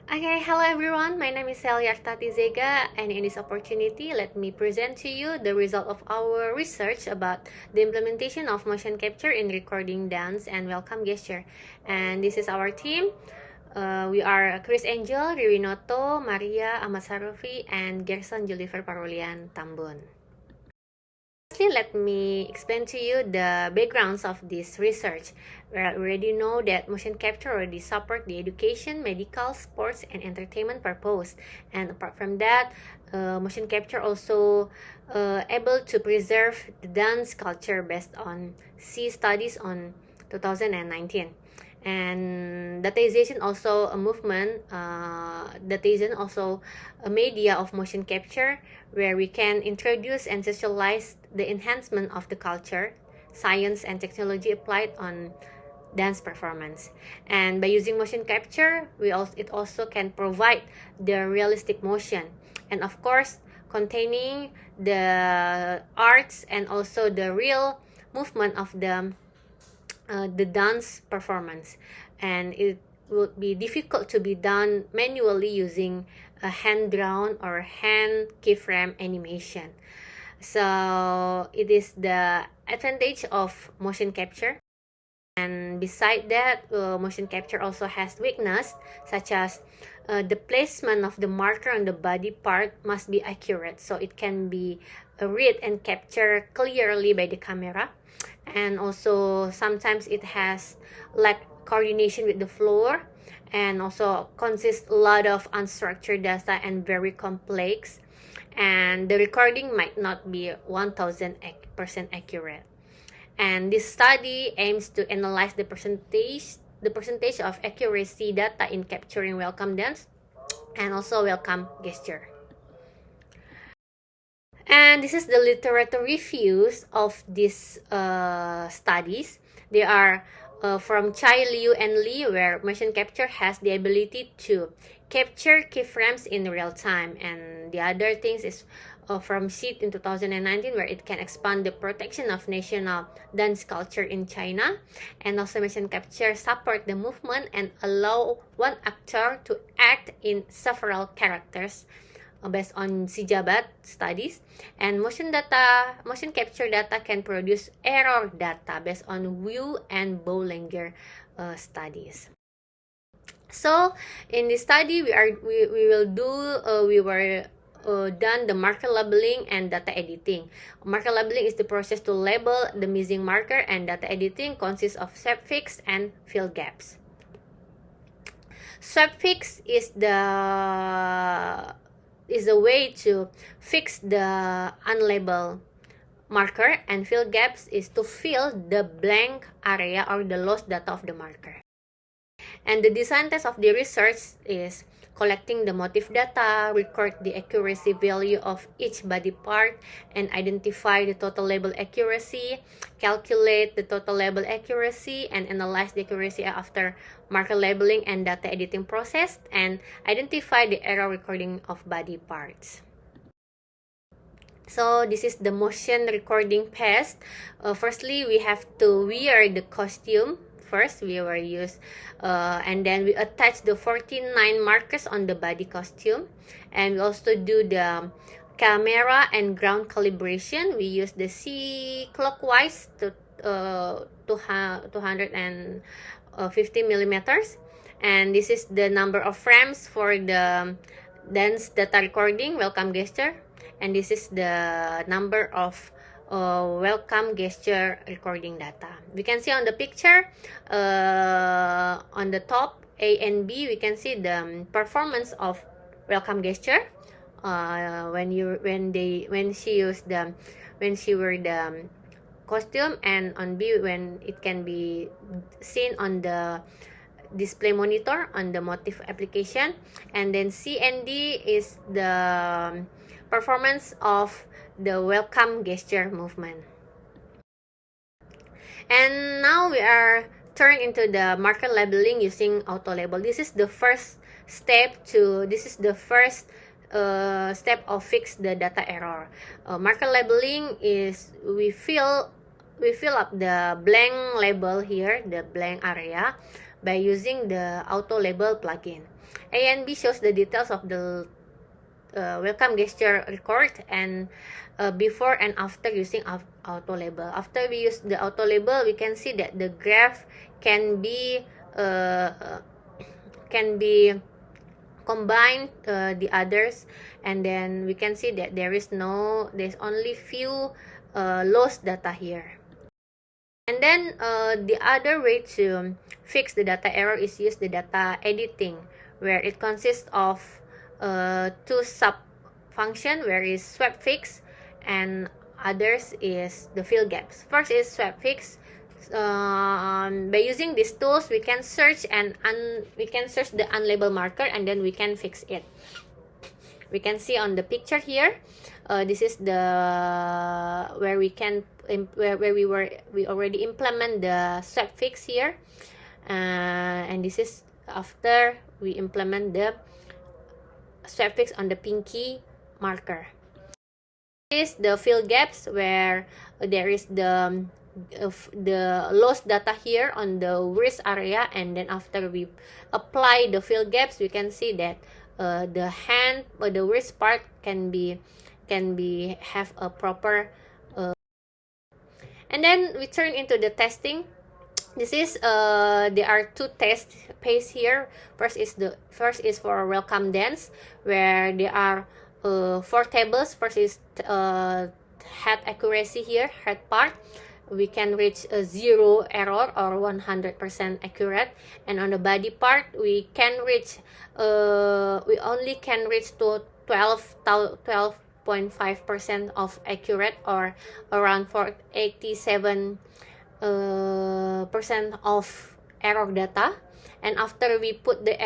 Okay, hello everyone. My name is Selyartati Zega, and in this opportunity, let me present to you the result of our research about the implementation of motion capture in recording dance and welcome gesture. And this is our team. We are Chris Angel, Riwi Noto, Maria Ahmad Sarufi, and Gerson Julifer Parulian Tambun. Firstly, let me explain to you the backgrounds of this research. We already know that motion capture already support the education, medical, sports, and entertainment purpose. And apart from that, motion capture also able to preserve the dance culture based on studies on 2019. And datization also a movement, datization also a media of motion capture where we can introduce and socialize the enhancement of the culture, science, and technology applied on dance performance. And by using motion capture, it also can provide the realistic motion, and of course containing the arts and also the real movement of the dance performance, and it would be difficult to be done manually using a hand drawn or hand keyframe animation. So it is the advantage of motion capture. And beside that, motion capture also has weakness, such as the placement of the marker on the body part must be accurate, so it can be read and captured clearly by the camera. And also sometimes it has lack coordination with the floor, and also consists a lot of unstructured data and very complex, and the recording might not be 1000% accurate. And this study aims to analyze the percentage of accuracy data in capturing welcome dance and also welcome gesture. And this is the literature reviews of these studies. They are from Chai, Liu, and Lee, where motion capture has the ability to capture keyframes in real time. And the other things is from Sid in 2019, where it can expand the protection of national dance culture in China. And also motion capture support the movement and allow one actor to act in several characters based on Sijabat studies. And motion capture data can produce error data based on Wu and Bollinger studies. So in this study, we were done the marker labeling and data editing. Marker labeling is the process to label the missing marker, and data editing consists of swap fix and fill gaps. Swap fix is a way to fix the unlabeled marker, and fill gaps is to fill the blank area or the lost data of the marker. And the design test of the research is collecting the motif data, record the accuracy value of each body part, and identify the total label accuracy, calculate the total label accuracy, and analyze the accuracy after marker labeling and data editing process, and identify the error recording of body parts. So this is the motion recording test. Firstly, we have to wear the costume. First, we will use, and then we attach the 49 markers on the body costume, and we also do the camera and ground calibration. We use the C clockwise to 250 millimeters, and this is the number of frames for the dance data recording welcome gesture, and this is the number of welcome gesture recording data. We can see on the picture on the top A and B, we can see the performance of welcome gesture when she wear the costume, and on B when it can be seen on the display monitor on the motif application. And then C and D is the performance of the welcome gesture movement. And now we are turned into the marker labeling using auto label. This is the first step step of fix the data error. Marker labeling is we fill up the blank label here, the blank area, by using the auto label plugin. A and B shows the details of the welcome gesture record and before and after using auto label. After we use the auto label, we can see that the graph can be combined the others, and then we can see that there's only few lost data here. And then the other way to fix the data error is use the data editing, where it consists of two sub function, where is swap fix and others is the fill gaps. First is swap fix. By using these tools, we can search the unlabeled marker, and then we can fix it. We can see on the picture here, this is the where we already implement the swap fix here, and this is after we implement the swap fix on the pinky marker. This is the fill gaps, where there is the lost data here on the wrist area, and then after we apply the fill gaps, we can see that the hand or the wrist part can be have a proper and then we turn into the testing. This is there are two test pace here. First is for welcome dance, where there are 4 tables. First is head accuracy here, head part. We can reach a 0 error or 100% accurate, and on the body part we can reach we only can reach to 12.5% of accurate, or around 87% of error data. And after we put the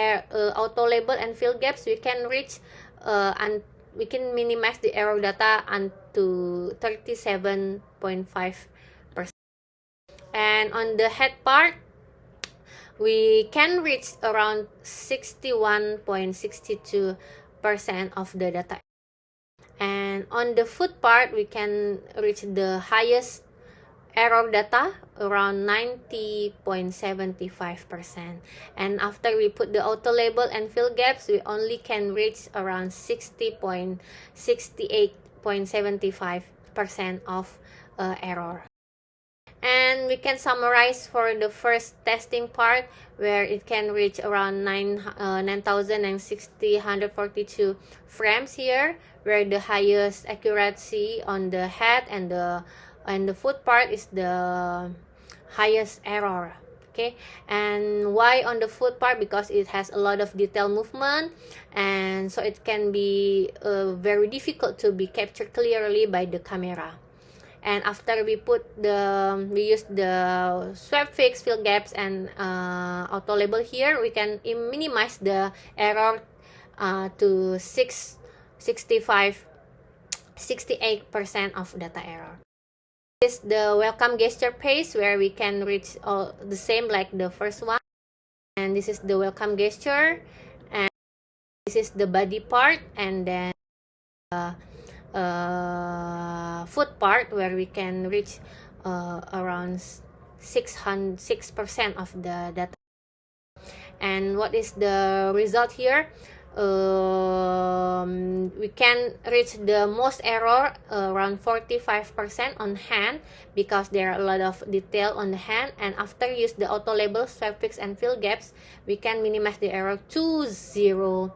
auto label and fill gaps, we can reach and we can minimize the error data to 37.5%. And on the head part, we can reach around 61.62% of the data. And on the foot part, we can reach the highest error data, around 90.75%. And after we put the auto label and fill gaps, we only can reach around 68.75% of error. And we can summarize for the first testing part, where it can reach around 9,642 frames here, where the highest accuracy on the head and the foot part is the highest error. Okay, and why on the foot part? Because it has a lot of detail movement, and so it can be very difficult to be captured clearly by the camera. And after we use the swap fix, fill gaps, and auto label here, we can minimize the error to 68% of data error. This is the welcome gesture pace, where we can reach the same like the first one. And this is the welcome gesture, and this is the body part, and then foot part, where we can reach around 6% of the data. And what is the result here? We can reach the most error, around 45% on hand, because there are a lot of detail on the hand. And after use the auto label, swap fix, and fill gaps, we can minimize the error to 0%.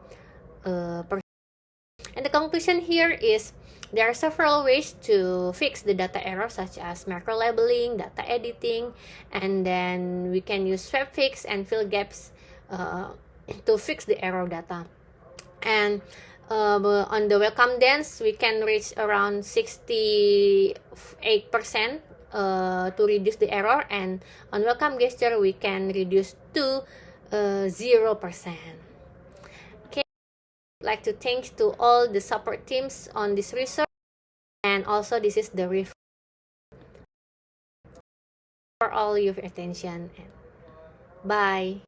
And the conclusion here is there are several ways to fix the data error, such as macro labeling, data editing, and then we can use swap fix and fill gaps to fix the error data. And on the welcome dance, we can reach around 68% to reduce the error, and on welcome gesture we can reduce to 0%. I'd like to thank to all the support teams on this research, and also this is the review. For all your attention. Bye.